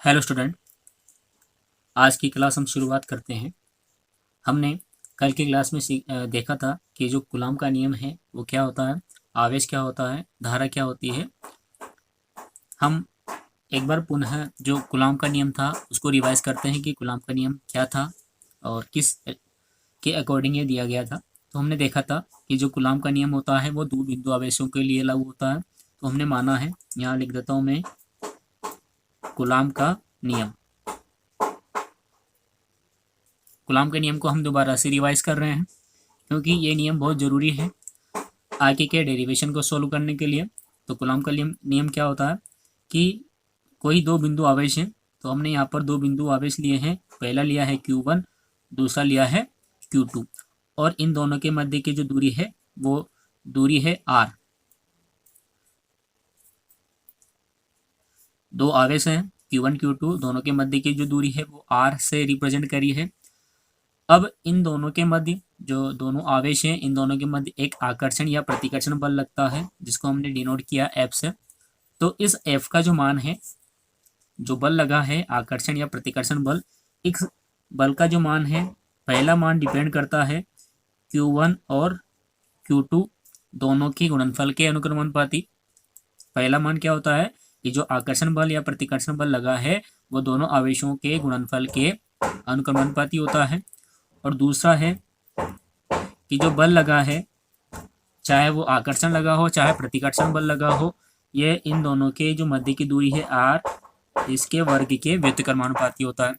Hello student. आज की class हम शुरुआत करते हैं। हमने कल की क्लास में देखा था कि जो कूलॉम का नियम है वो क्या होता है, आवेश क्या होता है, धारा क्या होती है। हम एक बार पुनः जो कूलॉम का नियम था उसको रिवाइज करते हैं कि कूलॉम का नियम क्या था और किस के अकॉर्डिंग ये दिया गया था। तो हमने देखा था कि जो कूलॉम का नियम होता है वो दो बिंदु आवेशों के लिए लागू होता है। तो हमने माना है, यहाँ लिख देता हूँ मैं, कूलॉम का नियम। कूलॉम के नियम को हम दोबारा से रिवाइज कर रहे हैं क्योंकि ये नियम बहुत ज़रूरी है आगे के डेरिवेशन को सोल्व करने के लिए। तो कूलॉम का नियम क्या होता है कि कोई दो बिंदु आवेश हैं। तो हमने यहाँ पर दो बिंदु आवेश लिए हैं, पहला लिया है Q1, दूसरा लिया है Q2, और इन दोनों के मध्य की जो दूरी है वो दूरी है R। दो आवेश हैं Q1 Q2, दोनों के मध्य की जो दूरी है वो R से रिप्रेजेंट करी है। अब इन दोनों के मध्य जो दोनों आवेश हैं, इन दोनों के मध्य एक आकर्षण या प्रतिकर्षण बल लगता है जिसको हमने डिनोट किया F से। तो इस F का जो मान है, जो बल लगा है आकर्षण या प्रतिकर्षण बल, इस बल का जो मान है, पहला मान डिपेंड करता है Q1 और Q2 दोनों के गुणनफल के अनुक्रमानुपाती। पहला मान क्या होता है कि जो आकर्षण बल या प्रतिकर्षण बल लगा है वो दोनों आवेशों के गुणनफल के अनुक्रमानुपाती होता है। और दूसरा है कि जो बल लगा है, चाहे वो आकर्षण लगा हो चाहे प्रतिकर्षण बल लगा हो, ये इन दोनों के जो मध्य की दूरी है R, इसके वर्ग के व्युत्क्रमानुपाती होता है।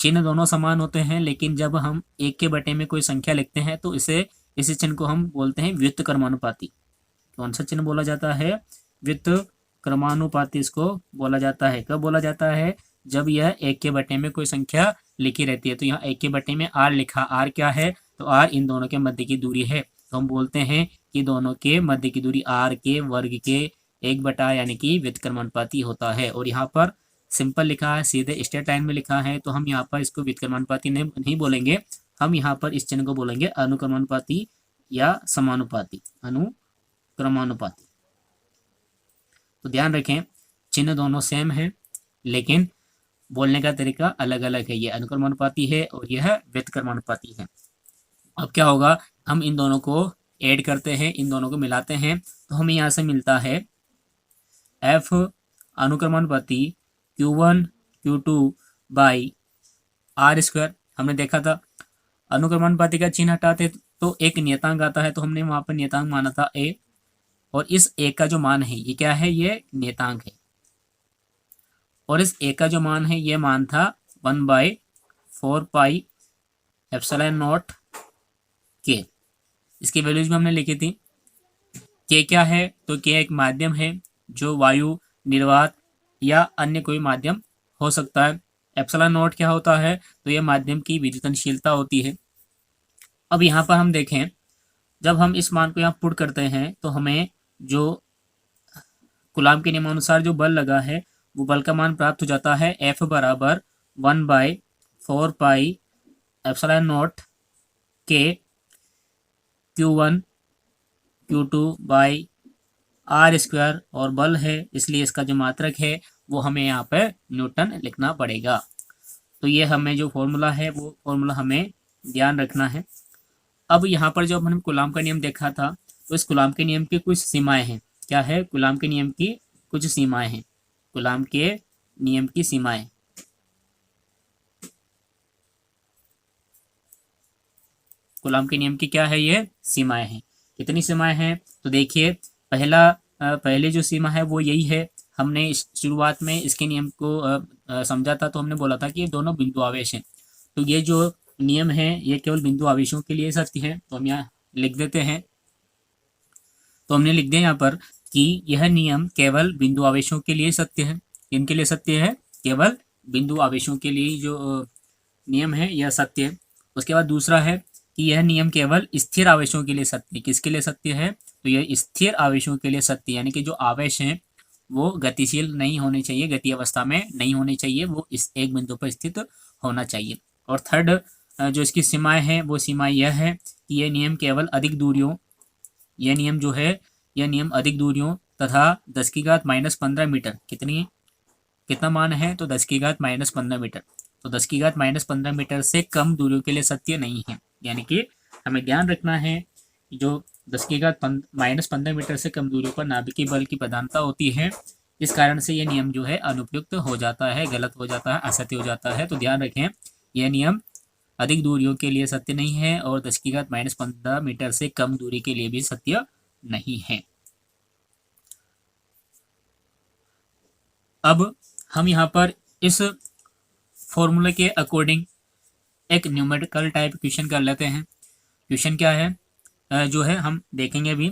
चिन्ह दोनों समान होते हैं, लेकिन जब हम एक के बटे में कोई संख्या लिखते हैं तो इस चिन्ह को हम बोलते हैं व्युत्क्रमानुपाती। कौन सा चिन्ह बोला जाता है? व्युत्क्रमानुपाती इसको बोला जाता है। कब बोला जाता है? जब यह एक के बटे में कोई संख्या लिखी रहती है। तो यहाँ एक के बटे में R लिखा, R क्या है? तो R इन दोनों के मध्य की दूरी है। तो हम बोलते हैं कि दोनों के मध्य की दूरी R के वर्ग के 1/, यानी कि व्युत्क्रमानुपाती होता है। और यहाँ पर सिंपल लिखा है, सीधे स्ट्रेट लाइन में लिखा है, तो हम यहाँ पर इसको व्युत्क्रमानुपाती नहीं बोलेंगे, हम यहाँ पर इस चिन्ह को बोलेंगे अनुक्रमानुपाती या समानुपाती, अनुक्रमानुपाती। तो ध्यान रखें, चिन्ह दोनों सेम है लेकिन बोलने का तरीका अलग अलग है। ये अनुक्रमानुपाती है और यह व्युत्क्रमानुपाती है। अब क्या होगा, हम इन दोनों को ऐड करते हैं, इन दोनों को मिलाते हैं, तो हमें यहाँ से मिलता है F अनुक्रमानुपाती Q1 Q2 by R²। हमने देखा था अनुक्रमानुपाती का चिन्ह हटाते तो एक नियतांक आता है, तो हमने वहां पर नियतांक माना था A, और इस A का जो मान है ये क्या है? ये नियतांक है। और इस A का जो मान है ये मान था 1/4πε0 K। इसकी वैल्यूज भी हमने लिखी थी। K क्या है? तो K एक माध्यम है जो वायु, निर्वात या अन्य कोई माध्यम हो सकता है। ε0 क्या होता है? तो यह माध्यम की विद्युतनशीलता होती है। अब यहाँ पर हम देखें, जब हम इस मान को यहाँ पुट करते हैं तो हमें जो कूलॉम के नियमानुसार जो बल लगा है वो बल का मान प्राप्त हो जाता है F बराबर 1/4πε0 K Q1 Q2 by R², और बल है इसलिए इसका जो मात्रक है वो हमें यहाँ पर न्यूटन लिखना पड़ेगा। तो ये हमें जो फॉर्मूला है वो फॉर्मूला हमें ध्यान रखना है। अब यहाँ पर जब हमने कूलॉम का नियम देखा था तो इस कूलॉम के नियम की कुछ सीमाएं हैं। क्या है? कूलॉम के नियम की कुछ सीमाएं हैं। कूलॉम के नियम की सीमाएं, कूलॉम के नियम की क्या है? ये सीमाएं हैं। कितनी सीमाएं हैं? तो देखिए, पहले जो सीमा है वो यही है। हमने शुरुआत में इसके नियम को समझा था, तो हमने बोला था कि ये दोनों बिंदु आवेश हैं। तो ये जो नियम है ये केवल बिंदु आवेशों के लिए सत्य है। तो हम यहाँ लिख देते हैं। तो हमने लिख दिया यहाँ पर कि यह नियम केवल बिंदु आवेशों के लिए सत्य है। इनके लिए सत्य है? केवल बिंदु आवेशों के लिए जो नियम है यह सत्य है। उसके बाद दूसरा है कि यह नियम केवल स्थिर आवेशों के लिए सत्य है। किसके लिए सत्य है? तो यह स्थिर आवेशों के लिए सत्य, यानी कि जो आवेश हैं वो गतिशील नहीं होने चाहिए, गति अवस्था में नहीं होने चाहिए, वो इस एक बिंदु पर स्थित होना चाहिए। और थर्ड जो इसकी सीमाएं हैं वो सीमा यह है कि यह नियम केवल अधिक दूरियों, यह नियम जो है यह नियम अधिक दूरियों तथा 10⁻⁻15 मीटर, कितनी कितना मान है, तो 10 की घात -15 मीटर। तो 10 की घात -15 मीटर से कम दूरियों के लिए सत्य नहीं है, यानी कि हमें ध्यान रखना है जो 10 की घात -15 मीटर से कम दूरियों पर नाभिकीय बल की प्रधानता होती है, इस कारण से ये नियम जो है अनुपयुक्त हो जाता है, गलत हो जाता है, असत्य हो जाता है। तो ध्यान रखें, यह नियम अधिक दूरियों के लिए सत्य नहीं है और 10 की घात -15 मीटर से कम दूरी के लिए भी सत्य नहीं है। अब हम यहाँ पर इस फॉर्मूले के अकॉर्डिंग एक न्यूमेरिकल टाइप क्वेश्चन कर लेते हैं। क्वेश्चन क्या है, जो है हम देखेंगे अभी।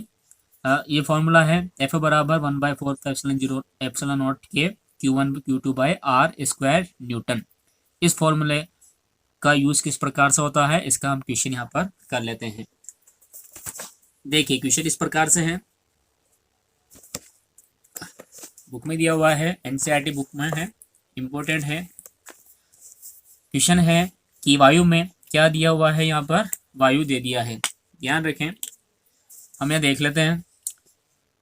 ये फॉर्मूला है F बराबर 1/4 के Q1 Q2 bye are square Newton. इस फॉर्मूले का यूज किस प्रकार से होता है, इसका हम क्वेश्चन यहाँ पर कर लेते हैं। देखिए क्वेश्चन इस प्रकार से है, बुक में दिया हुआ है, एनसीईआरटी बुक में है, इम्पोर्टेंट है। क्वेश्चन है कि वायु में क्या दिया हुआ है, यहाँ पर वायु दे दिया है। ध्यान रखें, हम यह देख लेते हैं।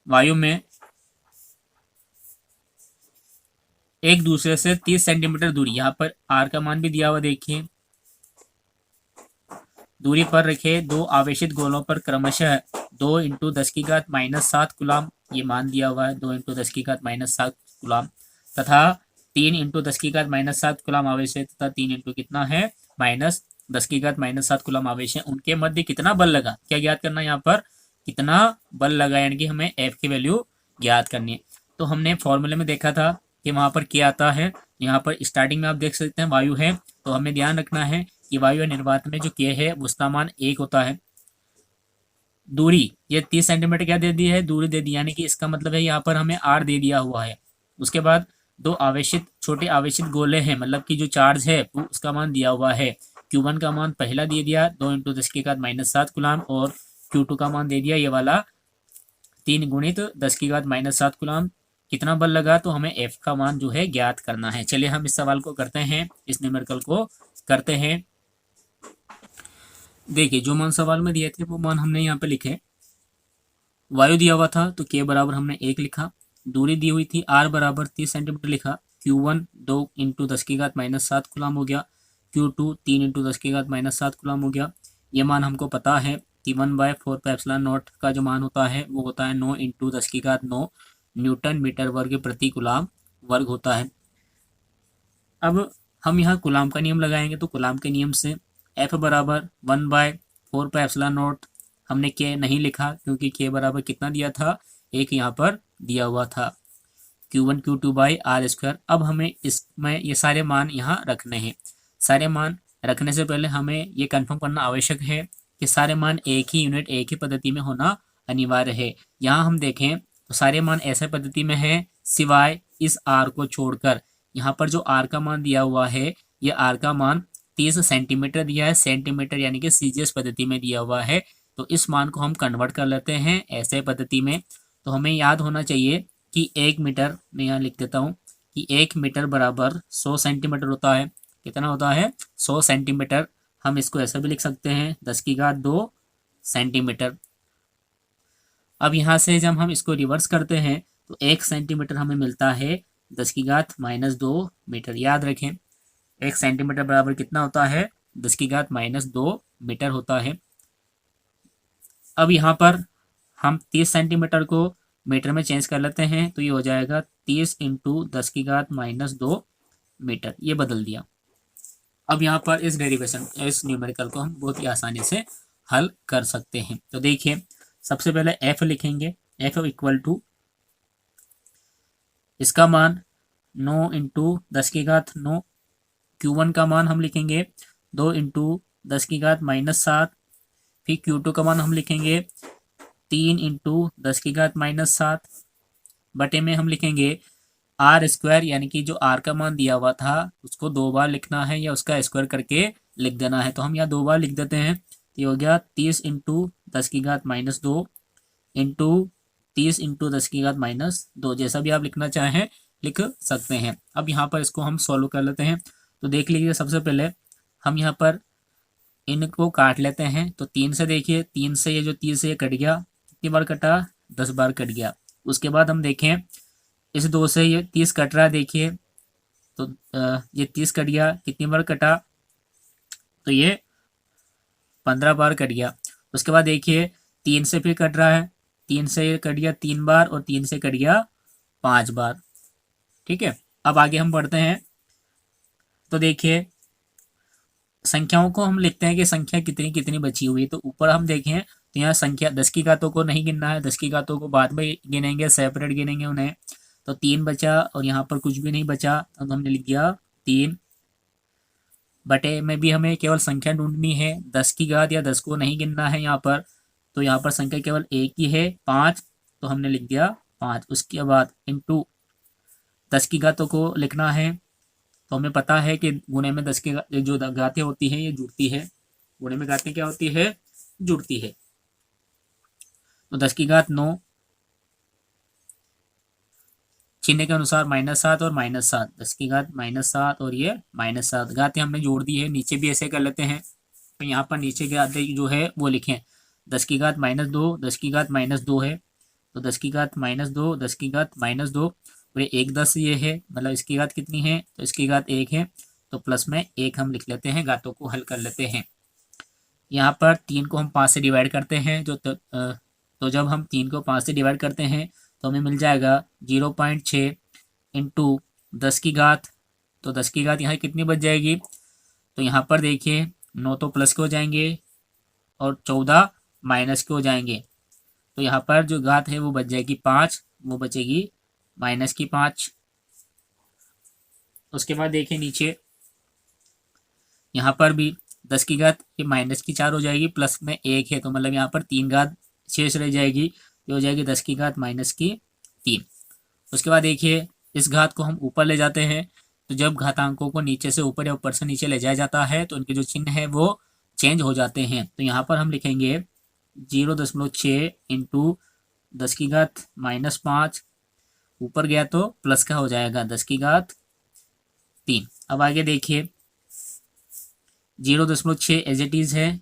वायु में एक दूसरे से 30 सेंटीमीटर दूरी, यहाँ पर आर का मान भी दिया हुआ, देखिए दूरी पर रखे दो आवेशित गोलों पर क्रमशः 2 × 10 की घात -7 कूलाम, ये मान दिया हुआ है 2 × 10 की घात -7 कूलाम, तथा 3 × 10 की घात -7 कूलाम आवेश है, तथा 3 इंटू कितना है -10 की घात -7 कूलाम आवेश है। उनके मध्य कितना बल लगा, क्या ज्ञात करना है, यहाँ पर कितना बल लगा, यानी कि हमें एफ की वैल्यू ज्ञात करनी है। तो हमने फॉर्मूले में देखा था कि वहां पर क्या आता है, यहाँ पर स्टार्टिंग में आप देख सकते हैं वायु है, तो हमें ध्यान रखना है कि वायु निर्वात में जो के है उसका मान 1 होता है। दूरी ये 30 सेंटीमीटर क्या दे दी है, दूरी दे दी, यानी कि इसका मतलब है यहाँ पर हमें आर दे दिया हुआ है। उसके बाद दो आवेशित छोटे आवेशित गोले हैं, मतलब कि जो चार्ज है उसका मान दिया हुआ है। Q1 का मान पहला दे दिया 2 × 10 की घात -7 कूलाम, और Q2 का मान दे दिया ये वाला 3 × 10 की घात -7 कूलाम। कितना बल लगा, तो हमें F का मान जो है ज्ञात करना है। चलिए हम इस सवाल को करते हैं, इस न्यूमेरिकल को करते हैं। देखिए जो मान सवाल में दिए थे वो मान हमने यहाँ पे लिखे। वायु दिया हुआ था तो K बराबर हमने 1 लिखा, दूरी दी हुई थी R बराबर 30 सेंटीमीटर लिखा, Q1 2 × 10 की घात -7 कूलाम हो गया, Q2 3 × 10 की घात -7 कूलाम हो गया। ये मान हमको पता है कि 1/4 का जो मान होता है वो होता है 9 × 10 की घात 9 न्यूटन मीटर वर्ग प्रति कूलाम वर्ग होता है। अब हम यहाँ कूलाम का नियम लगाएंगे, तो कूलाम के नियम से F बराबर 1/4 हमने के नहीं लिखा क्योंकि के बराबर कितना दिया था, 1 यहाँ पर दिया हुआ था, Q1 Q2 by are square. अब हमें इसमें ये सारे मान यहाँ रखने हैं। सारे मान रखने से पहले हमें ये कंफर्म करना आवश्यक है कि सारे मान एक ही यूनिट एक ही पद्धति में होना अनिवार्य है। यहाँ हम देखें तो सारे मान ऐसे पद्धति में है सिवाय इस आर को छोड़कर। यहाँ पर जो आर का मान दिया हुआ है, ये आर का मान 30 सेंटीमीटर दिया है, सेंटीमीटर यानी कि सीजीएस पद्धति में दिया हुआ है। तो इस मान को हम कन्वर्ट कर लेते हैं ऐसे पद्धति में। तो हमें याद होना चाहिए कि 1 मीटर, मैं यहाँ लिख देता हूँ कि 1 मीटर बराबर 100 सेंटीमीटर होता है। कितना होता है, 100 सेंटीमीटर। हम इसको ऐसा भी लिख सकते हैं 10 की घात 2 सेंटीमीटर। अब यहाँ से जब हम इसको रिवर्स करते हैं तो 1 सेंटीमीटर हमें मिलता है 10 की घात -2 मीटर। याद रखें 1 सेंटीमीटर बराबर कितना होता है, 10 की घात -2 मीटर होता है। अब यहाँ पर हम 30 सेंटीमीटर को मीटर में चेंज कर लेते हैं, तो ये हो जाएगा 30 × 10 की घात -2 मीटर। ये बदल दिया। अब यहाँ पर इस डेरिवेशन इस न्यूमेरिकल को हम बहुत ही आसानी से हल कर सकते हैं। तो देखिए सबसे पहले F लिखेंगे, F इक्वल टू इसका मान 9 × 10 की घात 9, Q1 का मान हम लिखेंगे 2 × 10 की घात -7, फिर Q2 का मान हम लिखेंगे 3 × 10 की घात -7 बटे में हम लिखेंगे आर स्क्वायर, यानी कि जो आर का मान दिया हुआ था उसको 2 बार लिखना है या उसका स्क्वायर करके लिख देना है। तो हम यहाँ 2 बार लिख देते हैं, तो ये हो गया 30 × 10 की घात -2 इंटू 30 × 10 की घात -2, जैसा भी आप लिखना चाहें लिख सकते हैं। अब यहाँ पर इसको हम सॉल्व कर लेते हैं। तो देख लीजिए सबसे पहले हम यहाँ पर इनको काट लेते हैं। तो 3 से देखिए, 3 से ये जो 30 से ये कट गया, कितनी बार कटा, 10 बार कट गया। उसके बाद हम देखें इस 2 से ये 30 कट रहा है, देखिए तो ये 30 कट गया, कितनी बार कटा, तो ये 15 बार कट गया। उसके बाद देखिए 3 से फिर कट रहा है, 3 से कट गया 3 बार और 3 से कट गया 5 बार। ठीक है, अब आगे हम बढ़ते हैं। तो देखिए संख्याओं को हम लिखते हैं कि संख्या कितनी कितनी बची हुई है। तो ऊपर हम देखें तो यहाँ संख्या 10 की घातों को नहीं गिनना है, 10 की घातों को बाद में गिनेंगे, सेपरेट गिनेंगे उन्हें। तो 3 बचा और यहाँ पर कुछ भी नहीं बचा, तो हमने लिख दिया 3 बटे में भी हमें केवल संख्या ढूंढनी है, 10 की घात या 10 को नहीं गिनना है यहाँ पर। तो यहाँ पर संख्या केवल एक ही है 5, तो हमने लिख दिया 5। उसके बाद इंटू 10 की घातों को लिखना है, तो हमें पता है कि गुणे में 10 की जो घातें होती हैं ये जुड़ती है, गुणे में घातें क्या होती है, जुड़ती है। तो 10 की घात 9, चिन्ह के अनुसार -7 और -7, 10 की घात -7 और ये -7 घातें हमने जोड़ दी है। नीचे भी ऐसे कर लेते हैं, तो यहाँ पर नीचे की घातें जो है वो लिखें, 10 की घात -2, 10 की घात -2 है, तो 10 की घात -2, 10 की घात -2 और ये 1 10 ये है, मतलब इसकी घात कितनी है, तो इसकी घात 1 है, तो प्लस में 1 हम लिख लेते हैं, घातों को हल कर लेते हैं। यहाँ पर 3 को हम 5 से डिवाइड करते हैं, तो जब हम 3 को 5 से डिवाइड करते हैं तो हमें मिल जाएगा 0.6 इंटू 10 की घात, तो 10 की घात यहाँ कितनी बच जाएगी, तो यहाँ पर देखिए 9 तो प्लस के हो जाएंगे और 14 माइनस के हो जाएंगे, तो यहाँ पर जो घात है वो बच जाएगी 5, वो बचेगी -5। उसके बाद देखिए नीचे यहाँ पर भी 10 की घात ये -4 हो जाएगी, प्लस में 1 है, तो मतलब यहाँ पर 3 घात शेष रह जाएगी, ये हो जाएगी 10 की घात -3। उसके बाद देखिए इस घात को हम ऊपर ले जाते हैं, तो जब घातांकों को नीचे से ऊपर या ऊपर से नीचे ले जाया जाता है तो उनके जो चिन्ह है वो चेंज हो जाते हैं। तो यहाँ पर हम लिखेंगे 0.6 इंटू 10 की घात -5, ऊपर गया तो प्लस का हो जाएगा 10 की घात 3। अब आगे देखिए 0.6 एज इट इज है,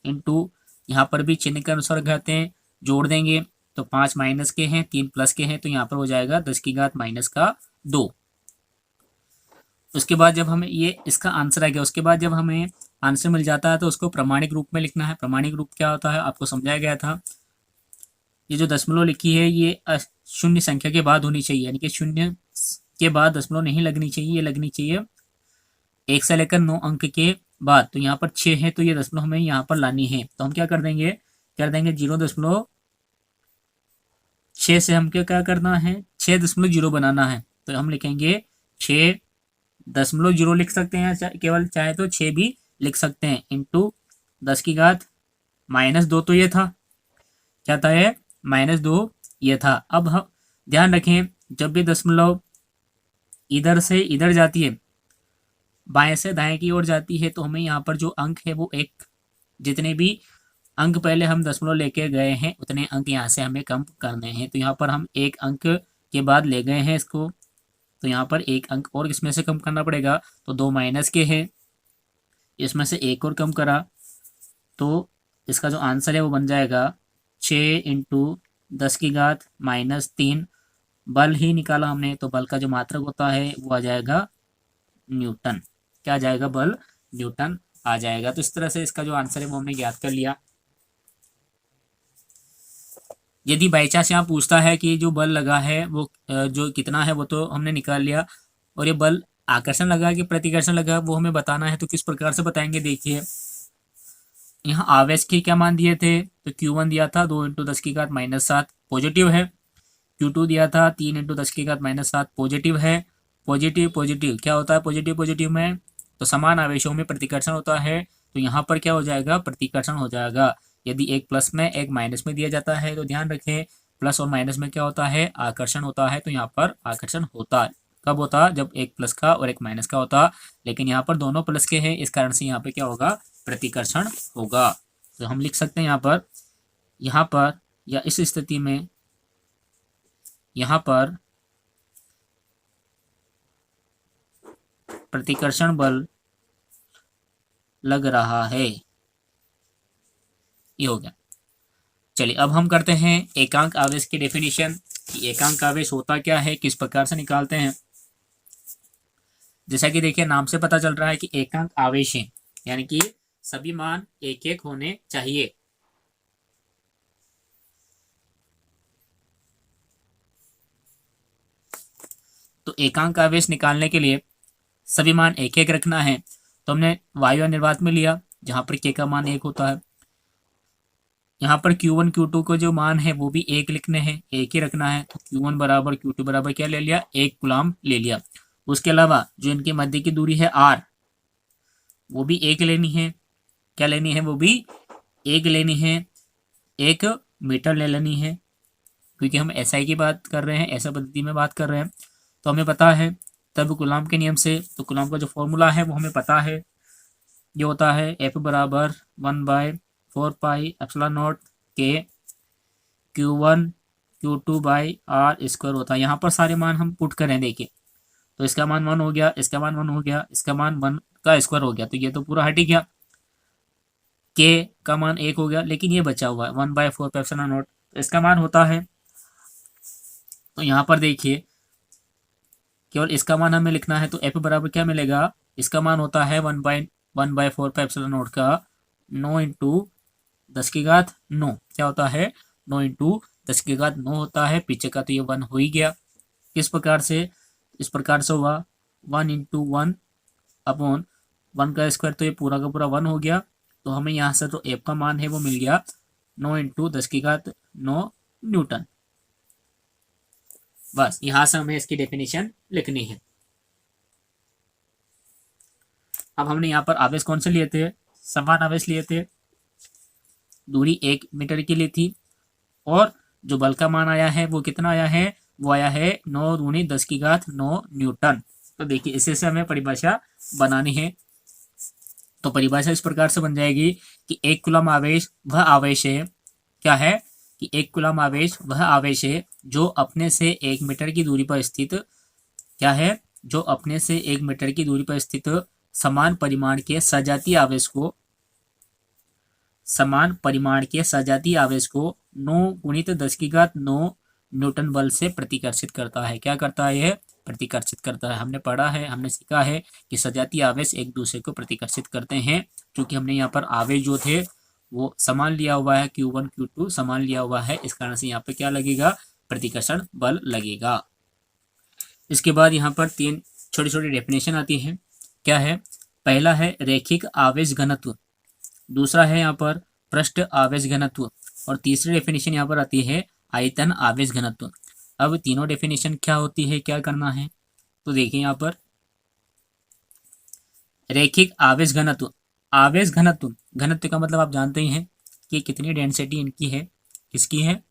इंटू यहाँ पर भी चिन्ह के अनुसार घातें जोड़ देंगे, तो 5 माइनस के हैं 3 प्लस के हैं, तो यहाँ पर हो जाएगा 10 की घात -2। उसके बाद जब हमें ये इसका आंसर आ गया, उसके बाद जब हमें आंसर मिल जाता है तो उसको प्रमाणिक रूप में लिखना है। प्रमाणिक रूप क्या होता है आपको समझाया गया था, ये जो दशमलव लिखी है ये शून्य संख्या के बाद होनी चाहिए, यानी कि शून्य के बाद दशमलव नहीं लगनी चाहिए, ये लगनी चाहिए 1 से लेकर 9 अंक के बाद। तो यहाँ पर 6 है, तो ये दशमलव हमें यहाँ पर लानी है, तो हम क्या कर देंगे 0.6 से हम क्या करना है 6.0 बनाना है, तो हम लिखेंगे 6.0 लिख सकते हैं, केवल चाहे तो 6 भी लिख सकते हैं, इंटू 10 की घात -2, तो ये था क्या था, ये -2 ये था। अब हम ध्यान रखें जब भी दशमलव इधर से इधर जाती है, बाएं से दाएं की ओर जाती है, तो हमें यहाँ पर जो अंक है वो एक, जितने भी अंक पहले हम दशमलव लेके गए हैं उतने अंक यहाँ से हमें कम करने हैं। तो यहाँ पर हम 1 अंक के बाद ले गए हैं इसको, तो यहाँ पर 1 अंक और इसमें से कम करना पड़ेगा, तो 2 माइनस के हैं, इसमें से 1 और कम करा, तो इसका जो आंसर है वो बन जाएगा 6 इंटू 10 की घात -3। बल ही निकाला हमने, तो बल का जो मात्रक होता है वो आ जाएगा न्यूटन। क्या आ जाएगा, बल न्यूटन आ जाएगा। तो इस तरह से इसका जो आंसर है वो हमने ज्ञात कर लिया। यदि बाई चांस यहाँ पूछता है कि जो बल लगा है वो जो कितना है, वो तो हमने निकाल लिया, और ये बल आकर्षण लगा कि प्रतिकर्षण लगा वो हमें बताना है, तो किस प्रकार से बताएंगे। देखिए यहाँ आवेश के क्या मान दिए थे, तो Q1 दिया था 2 इंटू 10 की घात -7 पॉजिटिव है, Q2 दिया था 3 इंटू 10 की घात -7 पॉजिटिव है। पॉजिटिव पॉजिटिव क्या होता है, पॉजिटिव पॉजिटिव में तो समान आवेशों में प्रतिकर्षण होता है, तो यहाँ पर क्या हो जाएगा, प्रतिकर्षण हो जाएगा। यदि एक प्लस में एक माइनस में दिया जाता है तो ध्यान रखें प्लस और माइनस में क्या होता है, आकर्षण होता है, तो यहाँ पर आकर्षण होता है। कब होता, जब एक प्लस का और एक माइनस का होता, लेकिन यहाँ पर दोनों प्लस के हैं, इस कारण से यहाँ पे क्या होगा, प्रतिकर्षण होगा। तो हम लिख सकते हैं यहाँ पर या इस स्थिति में यहाँ पर प्रतिकर्षण बल लग रहा है, ये हो गया। चलिए अब हम करते हैं एकांक आवेश की डेफिनेशन कि एकांक आवेश होता क्या है, किस प्रकार से निकालते हैं। जैसा कि देखिए नाम से पता चल रहा है कि एकांक आवेश है, यानी कि सभी मान एक एक होने चाहिए। तो एकांक आवेश निकालने के लिए सभी मान एक एक रखना है। तो हमने वायु निर्वात में लिया जहां पर के का मान 1 होता है। यहाँ पर Q1 Q2 को जो मान है वो भी 1 लिखने हैं, एक ही रखना है। तो Q1 बराबर Q2 बराबर क्या ले लिया, 1 कूलम्ब ले लिया। उसके अलावा जो इनके मध्य की दूरी है R, वो भी 1 लेनी है। क्या लेनी है, वो भी 1 लेनी है। 1 मीटर ले लेनी है, क्योंकि हम SI की बात कर रहे हैं, ऐसा पद्धति में बात कर रहे हैं। तो हमें पता है तब कूलम्ब के नियम से, तो कूलम्ब का जो फॉर्मूला है वो हमें पता है। ये होता है F बराबर 1/4πε0 के Q1 Q2/R² होता है। यहाँ पर सारे मान हम पुट करें, देखिए तो इसका मान 1 हो गया, इसका मान 1 हो गया, इसका मान 1 का स्क्वायर हो गया, तो ये तो पूरा हट ही गया। के का मान 1 हो गया, लेकिन ये बचा हुआ है 1/4πε0, तो इसका मान होता है, तो यहाँ पर देखिए केवल इसका मान हमें लिखना है। तो F बराबर क्या मिलेगा, इसका मान होता है 1/4πε0 का 9 इंटू 10⁻9। क्या होता है, 9 इंटू 10⁻9 होता है। पीछे का तो ये 1 हो ही गया। किस प्रकार से, इस प्रकार से हुआ 1 इंटू 1 अपॉन 1 का स्क्वायर, तो ये पूरा का पूरा 1 हो गया। तो हमें यहाँ से तो F का मान है वो मिल गया 9 इंटू 10⁻9 न्यूटन। बस यहाँ से हमें इसकी डेफिनेशन लिखनी है। अब हमने यहाँ पर आवेश कौन से लिए थे, समान आवेश लिए थे, दूरी 1 मीटर की ली थी, और जो बल का मान आया है वो कितना आया है, वो आया है 9 × 10⁻9 न्यूटन। तो देखिए इसे से हमें परिभाषा बनानी है। तो परिभाषा इस प्रकार से बन जाएगी कि 1 कूलम्ब आवेश वह आवेश है, क्या है कि 1 कूलम्ब आवेश वह आवेश है जो अपने से 1 मीटर की दूरी पर स्थित, क्या है, जो अपने से 1 मीटर की दूरी पर स्थित समान परिमाण के सजातीय आवेश को, समान परिमाण के सजातीय आवेश को 9 × 10⁻9 न्यूटन बल से प्रतिकर्षित करता है। क्या करता है, यह प्रतिकर्षित करता है। हमने पढ़ा है, हमने सीखा है कि सजातीय आवेश एक दूसरे को प्रतिकर्षित करते हैं। क्योंकि हमने यहाँ पर आवेश जो थे वो समान लिया हुआ है, Q1 Q2 समान लिया हुआ है, इस कारण से यहाँ पे क्या लगेगा, प्रतिकर्षण बल लगेगा। इसके बाद यहाँ पर 3 छोटी छोटी डेफिनेशन आती है। क्या है, पहला है रैखिक आवेश घनत्व, दूसरा है यहाँ पर पृष्ठ आवेश घनत्व, और तीसरी डेफिनेशन यहाँ पर आती है आयतन आवेश घनत्व। अब तीनों डेफिनेशन क्या होती है, क्या करना है, तो देखिए यहाँ पर रैखिक आवेश घनत्व, आवेश घनत्व, घनत्व का मतलब आप जानते ही हैं कि कितनी डेंसिटी इनकी है, किसकी है,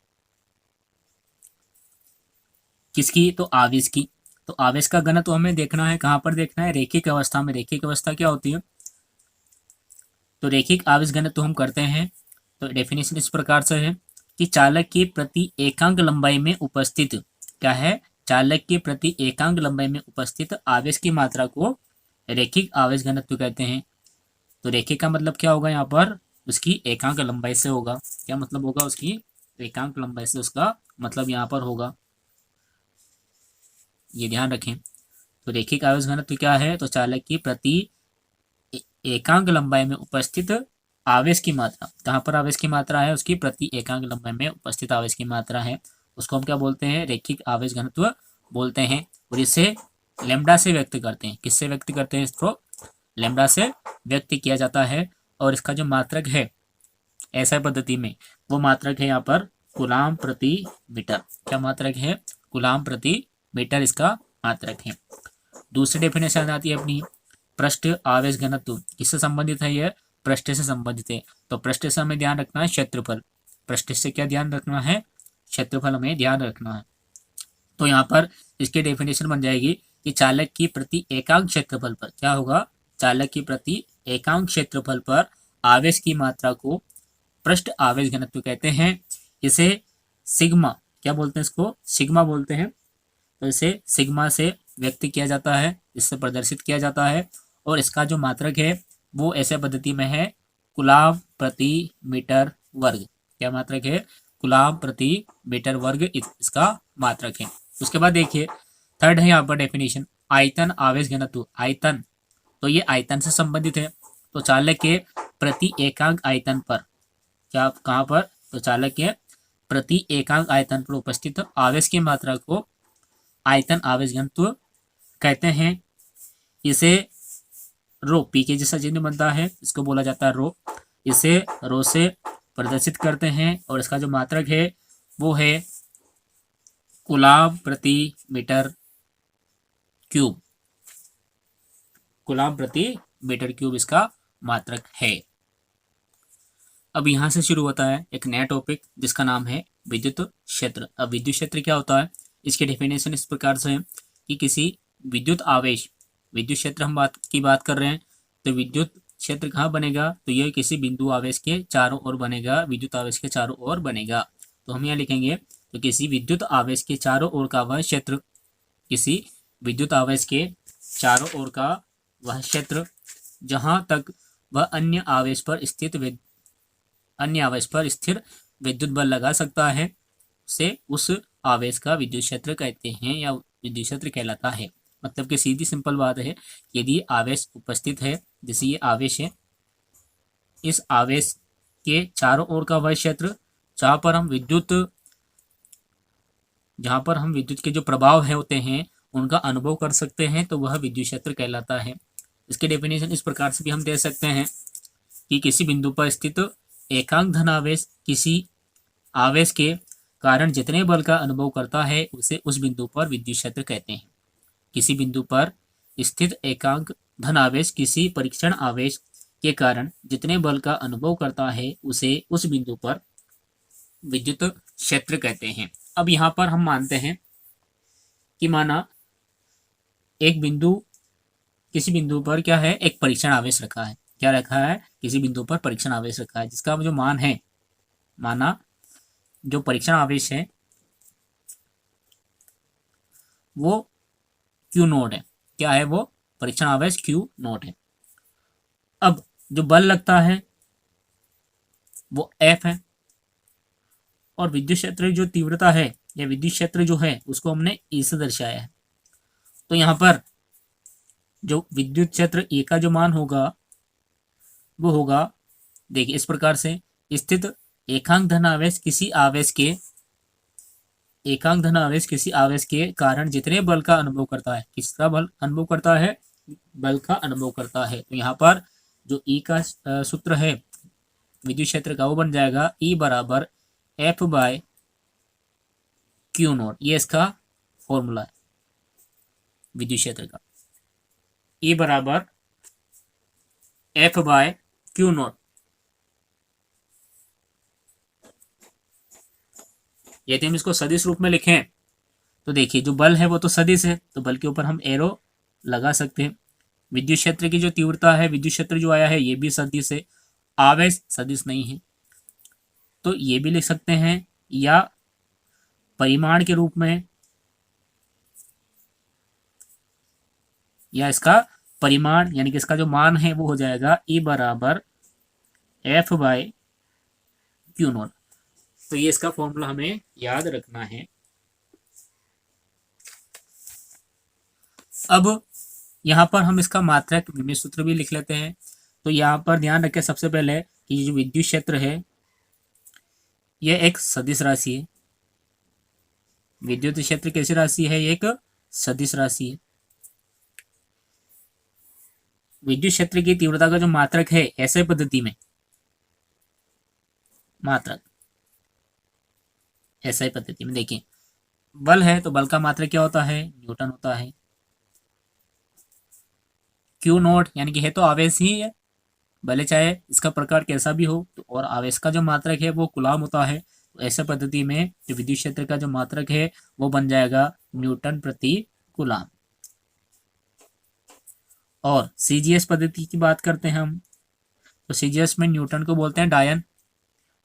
किसकी, तो आवेश की। तो आवेश का घनत्व हमें देखना है, कहाँ पर देखना है, रैखिक अवस्था में। रैखिक अवस्था क्या होती है, तो रैखिक आवेश घनत्व हम करते हैं। तो डेफिनेशन इस प्रकार से है कि चालक की प्रति एकांक लंबाई में उपस्थित, क्या है, चालक की प्रति एकांक लंबाई में उपस्थित आवेश की मात्रा को रैखिक आवेश घनत्व कहते हैं। तो रैखिक का मतलब क्या होगा, यहाँ पर उसकी एकांक लंबाई से होगा। क्या मतलब होगा, उसकी एकांक लंबाई से उसका मतलब यहाँ पर होगा, ये ध्यान रखें। तो रैखिक आवेश घनत्व क्या है, तो चालक की प्रति एकांक लंबाई में उपस्थित आवेश की मात्रा, कहाँ पर आवेश की मात्रा है, उसकी प्रति एकांक लंबाई में उपस्थित आवेश की मात्रा है, उसको हम क्या बोलते हैं, रैखिक आवेश घनत्व बोलते हैं। और इसे लैम्ब्डा से व्यक्त करते हैं, किससे व्यक्त करते हैं, इसको लैम्ब्डा से व्यक्त किया जाता है। और इसका जो मात्रक है ऐसा पद्धति में, वो मात्रक है यहाँ पर कूलम्ब प्रति मीटर। क्या मात्रक है, कूलम्ब प्रति मीटर इसका मात्रक है। दूसरी डेफिनेशन आती है अपनी पृष्ठ आवेश घनत्व, किससे संबंधित है, यह पृष्ठ से संबंधित है। तो पृष्ठ से हमें ध्यान रखना है क्षेत्रफल, पृष्ठ से क्या ध्यान रखना है, क्षेत्रफल हमें ध्यान रखना है। तो यहाँ पर इसकी डेफिनेशन बन जाएगी कि चालक की प्रति एकांक क्षेत्रफल पर, क्या होगा, चालक की प्रति एकांक क्षेत्रफल पर आवेश की मात्रा को पृष्ठ आवेश घनत्व कहते हैं। इसे सिग्मा, क्या बोलते हैं, इसको सिग्मा बोलते हैं। तो इसे सिग्मा से व्यक्त किया जाता है, इससे प्रदर्शित किया जाता है। और इसका जो मात्रक है वो ऐसे पद्धति में है कूलम्ब प्रति मीटर वर्ग। क्या मात्रक है, कूलम्ब प्रति मीटर वर्ग इसका मात्रक है। उसके बाद देखिए थर्ड है यहाँ पर डेफिनेशन आयतन आवेश घनत्व, आयतन, तो ये आयतन से संबंधित है। तो चालक के प्रति एकांक आयतन पर, क्या कहाँ पर, तो चालक के प्रति एकांक आयतन पर उपस्थित आवेश की मात्रा को आयतन आवेश घनत्व कहते हैं। इसे रो, पी के जैसा चिन्ह बनता है, इसको बोला जाता है रो। इसे रो से प्रदर्शित करते हैं और इसका जो मात्रक है वो है कूलाम प्रति मीटर क्यूब, कूलाम प्रति मीटर क्यूब इसका मात्रक है। अब यहाँ से शुरू होता है एक नया टॉपिक जिसका नाम है विद्युत क्षेत्र। अब विद्युत क्षेत्र क्या होता है, इसकी डेफिनेशन इस प्रकार से है कि किसी विद्युत आवेश, विद्युत क्षेत्र हम बात कर रहे हैं, तो विद्युत क्षेत्र कहाँ बनेगा, तो यह किसी बिंदु आवेश के चारों ओर बनेगा, विद्युत आवेश के चारों ओर बनेगा। तो हम यहाँ लिखेंगे, तो किसी विद्युत आवेश के चारों ओर का वह क्षेत्र, किसी विद्युत आवेश के चारों ओर का वह क्षेत्र जहां तक वह अन्य आवेश पर स्थिर विद्युत बल लगा सकता है, से उस आवेश का विद्युत क्षेत्र कहते हैं या विद्युत क्षेत्र कहलाता है। मतलब कि सीधी सिंपल बात है, यदि आवेश उपस्थित है, जैसे ये आवेश है, इस आवेश के चारों ओर का वह क्षेत्र जहां पर हम विद्युत के जो प्रभाव है होते हैं उनका अनुभव कर सकते हैं, तो वह विद्युत क्षेत्र कहलाता है। इसके डेफिनेशन इस प्रकार से भी हम दे सकते हैं कि किसी बिंदु पर स्थित एकांक धन आवेश किसी आवेश के कारण जितने बल का अनुभव करता है उसे उस बिंदु पर विद्युत क्षेत्र कहते हैं। किसी बिंदु पर स्थित एकांक धन आवेश किसी परीक्षण आवेश के कारण जितने बल का अनुभव करता है उसे उस बिंदु पर विद्युत क्षेत्र कहते हैं। अब यहाँ पर हम मानते हैं कि माना किसी बिंदु पर क्या है, एक परीक्षण आवेश रखा है। क्या रखा है, किसी बिंदु पर परीक्षण आवेश रखा है जिसका जो मान है, माना जो परीक्षण आवेश है वो Q नोट है। क्या है वो, परीक्षण आवेश Q नोट है। अब जो बल लगता है वो F है और विद्युत क्षेत्र जो तीव्रता है या विद्युत क्षेत्र जो है उसको हमने E से दर्शाया है। तो यहाँ पर जो विद्युत क्षेत्र E का जो मान होगा वो होगा, देखिए इस प्रकार से, स्थित एकांक धन आवेश किसी आवेश के कारण जितने बल का अनुभव करता है, किसका बल अनुभव करता है, बल का अनुभव करता है। तो यहाँ पर जो E का सूत्र है विद्युत क्षेत्र का वो बन जाएगा E बराबर F बाय Q नोट। ये इसका फॉर्मूला है विद्युत क्षेत्र का, E बराबर F बाय Q नोट। यदि हम इसको सदिश रूप में लिखें तो देखिए जो बल है वो तो सदिश है, तो बल के ऊपर हम एरो लगा सकते हैं। विद्युत क्षेत्र की जो तीव्रता है, विद्युत क्षेत्र जो आया है ये भी सदिश है, आवेश सदिश नहीं है, तो ये भी लिख सकते हैं, या परिमाण के रूप में, या इसका परिमाण यानी कि इसका जो मान है वो हो जाएगा E बराबर F बाय Q नोट। तो ये इसका फॉर्मूला हमें याद रखना है। अब यहाँ पर हम इसका मात्रक विमेय सूत्र भी लिख लेते हैं। तो यहाँ पर ध्यान रखें सबसे पहले कि जो विद्युत क्षेत्र है यह एक सदिश राशि है। विद्युत क्षेत्र कैसी राशि है, एक सदिश राशि है। विद्युत क्षेत्र की तीव्रता का जो मात्रक है ऐसे पद्धति में, मात्रक ऐसा ही पद्धति में देखिए, बल है तो बल का मात्रक क्या होता है, न्यूटन होता है। Q नोट यानी कि है तो आवेश ही है, भले चाहे इसका प्रकार कैसा भी हो, तो और आवेश का जो मात्रक है वो कूलाम होता है। तो ऐसे पद्धति में जो विद्युत क्षेत्र का जो मात्रक है वो बन जाएगा न्यूटन प्रति कूलाम। और CGS पद्धति की बात करते हैं हम, तो CGS में न्यूटन को बोलते हैं डायन,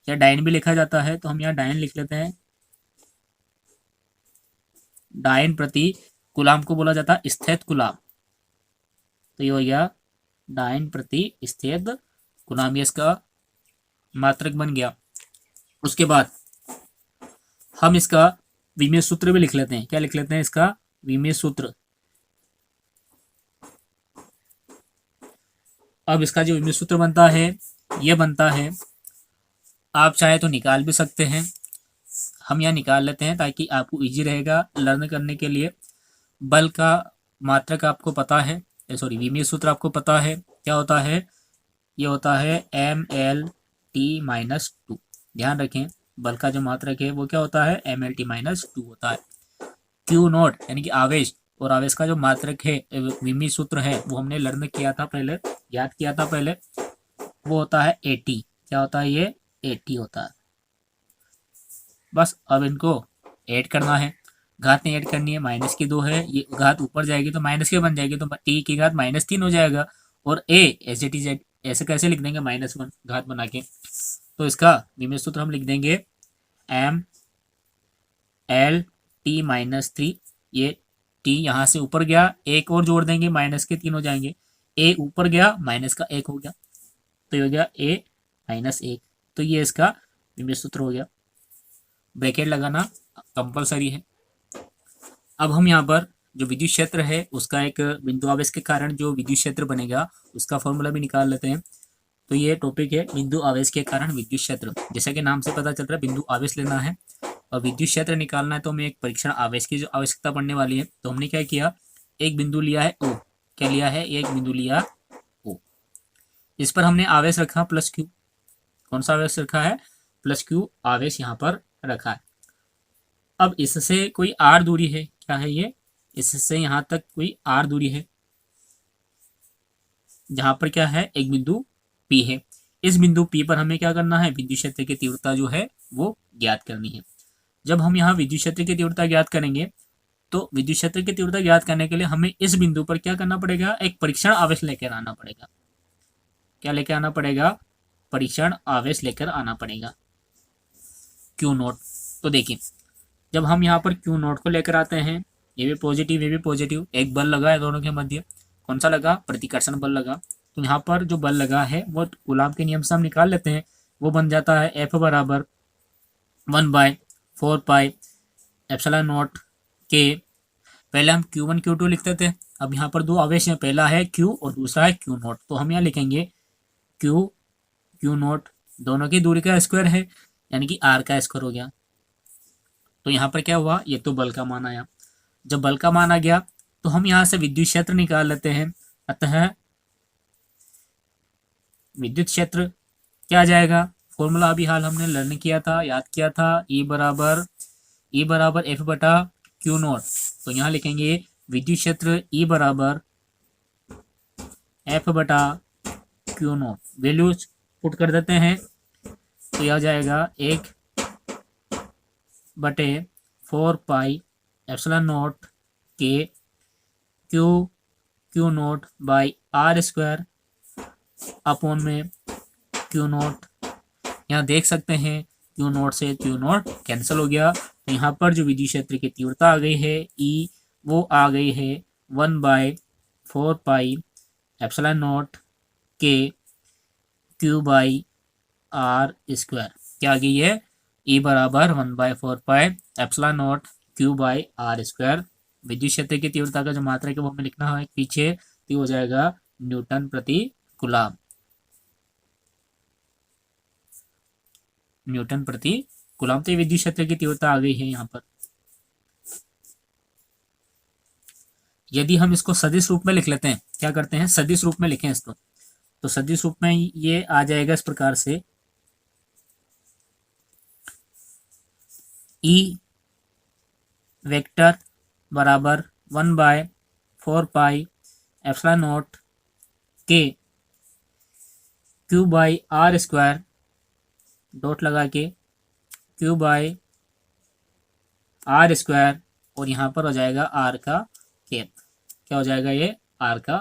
या डायन भी लिखा जाता है, तो हम यहाँ डायन लिख लेते हैं। डायन प्रति कूलाम को बोला जाता है स्थित कूलाम, तो ये हो गया डायन प्रति स्थित कूलाम, ये इसका मात्रक बन गया। उसके बाद हम इसका विमेय सूत्र भी लिख लेते हैं। क्या लिख लेते हैं, इसका विमेय सूत्र। अब इसका जो विमित सूत्र बनता है ये बनता है, आप चाहे तो निकाल भी सकते हैं, हम यहाँ निकाल लेते हैं ताकि आपको इजी रहेगा लर्न करने के लिए। बल का मात्रक आपको पता है, सॉरी विमित सूत्र आपको पता है, क्या होता है, ये होता है MLT-2। ध्यान रखें बल का जो मात्रक है वो क्या होता है, MLT-2 होता है। Q नॉट यानी कि आवेश, और आवेश का जो मात्रक है विमित सूत्र है वो हमने लर्न किया था पहले, याद किया था पहले, वो होता है AT। क्या होता है ये, AT होता है। बस अब इनको ऐड करना है, घात नहीं ऐड करनी है, -2 है, ये घात ऊपर जाएगी तो माइनस के बन जाएगी, तो t की घात -3 हो जाएगा, और a एज ऐसे कैसे लिख देंगे, -1 घात बना के, तो इसका विमित सूत्र हम लिख देंगे MLT-3। ये t यहाँ से ऊपर गया, एक और जोड़ देंगे, -3 हो जाएंगे, a ऊपर गया, माइनस का 1 हो गया, तो ये हो गया a-1, तो ये इसका विमित सूत्र हो गया। ब्रैकेट लगाना कंपलसरी है। अब हम यहाँ पर जो विद्युत क्षेत्र है उसका एक बिंदु आवेश के कारण जो विद्युत क्षेत्र बनेगा उसका फॉर्मूला भी निकाल लेते हैं। तो ये टॉपिक है बिंदु आवेश के कारण विद्युत क्षेत्र। जैसा कि नाम से पता चल रहा है बिंदु आवेश लेना है और विद्युत क्षेत्र निकालना है, तो हमें एक परीक्षण आवेश की जो आवश्यकता पड़ने वाली है। तो हमने क्या किया, एक बिंदु लिया है O, क्या लिया है, एक बिंदु लिया O, इस पर हमने आवेश रखा +Q। कौन सा आवेश रखा है, +Q आवेश यहाँ पर रखा है। अब इससे कोई r दूरी है, क्या है ये, इससे यहाँ तक कोई r दूरी है, जहां पर क्या है, एक बिंदु P है। इस बिंदु P पर हमें क्या करना है, विद्युत क्षेत्र की तीव्रता जो है वो ज्ञात करनी है। जब हम यहाँ विद्युत क्षेत्र की तीव्रता ज्ञात करेंगे तो विद्युत क्षेत्र की तीव्रता ज्ञात करने के लिए हमें इस बिंदु पर क्या करना पड़ेगा, एक परीक्षण आवेश लेकर आना पड़ेगा। क्या लेकर आना पड़ेगा, परीक्षण आवेश लेकर आना पड़ेगा, Q नॉट। तो देखिए जब हम यहाँ पर Q नॉट को लेकर आते हैं, ये भी पॉजिटिव ये भी पॉजिटिव, एक बल लगा है दोनों के मध्य, कौन सा लगा, प्रतिकर्षण बल लगा। तो यहाँ पर जो बल लगा है वो कूलाम के नियम से हम निकाल लेते हैं, वो बन जाता है F बराबर 1/4πε0 के। पहले हम Q1 Q2 लिखते थे, अब यहाँ पर दो आवेश हैं, पहला है Q और दूसरा है Q नॉट। तो हम यहाँ लिखेंगे Q नॉट, दोनों की दूरी का स्क्वायर है यानी कि R का स्क्वायर हो गया। तो यहाँ पर क्या हुआ, ये तो बल का मान आया। जब बल का मान आ गया तो हम यहाँ से विद्युत क्षेत्र निकाल लेते हैं। अतः विद्युत क्षेत्र क्या आ जाएगा, फॉर्मूला अभी हाल हमने लर्न किया था, याद किया था, E बराबर F बटा Q नॉट। तो यहाँ लिखेंगे विद्युत क्षेत्र E बराबर F बटा Q नॉट, वैल्यूज पुट कर देते हैं, तो यह आ जाएगा 1/4πε0 के Q not by R square upon में Q नॉट। यहाँ देख सकते हैं Q नॉट से Q नॉट कैंसिल हो गया, तो यहाँ पर जो विद्युत क्षेत्र की तीव्रता आ गई है E, वो आ गई है 1/4πε0 के Q बाई R स्क्वायर। क्या आ गई है, E बराबर 1/4πε0 Q बाई R स्क्वायर। विद्युत क्षेत्र की तीव्रता का जो मात्रक है वो हमें लिखना है पीछे, तो हो जाएगा न्यूटन प्रति कूलाम, न्यूटन प्रति कूलाम। तो विद्युत क्षेत्र की तीव्रता आ गई है यहाँ पर। यदि हम इसको सदिश रूप में लिख लेते हैं, क्या करते हैं, सदिश रूप में लिखें इसको, तो सदिश रूप में ये आ जाएगा इस प्रकार से, E वेक्टर बराबर 1/4πε0 के Q by R square, dot लगा के Q बाई R स्क्वायर, और यहाँ पर हो जाएगा R का केप। क्या हो जाएगा, ये R का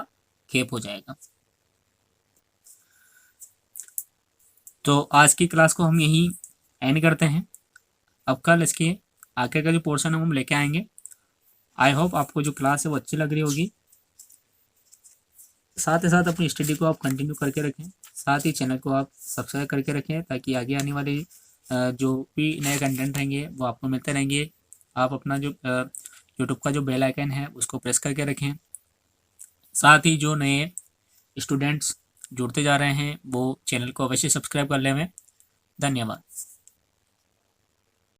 केप हो जाएगा। तो आज की क्लास को हम यहीं एंड करते हैं। अब कल इसके आगे का जो पोर्शन है हम लेके आएंगे। आई होप आपको जो क्लास है वो अच्छी लग रही होगी। साथ ही साथ अपनी स्टडी को आप कंटिन्यू करके रखें, साथ ही चैनल को आप सब्सक्राइब करके रखें ताकि आगे आने वाले जो भी नए कंटेंट रहेंगे वो आपको मिलते रहेंगे। आप अपना जो यूट्यूब का जो बेल आइकन है उसको प्रेस करके रखें। साथ ही जो नए स्टूडेंट्स जुड़ते जा रहे हैं वो चैनल को अवश्य सब्सक्राइब कर लें। धन्यवाद।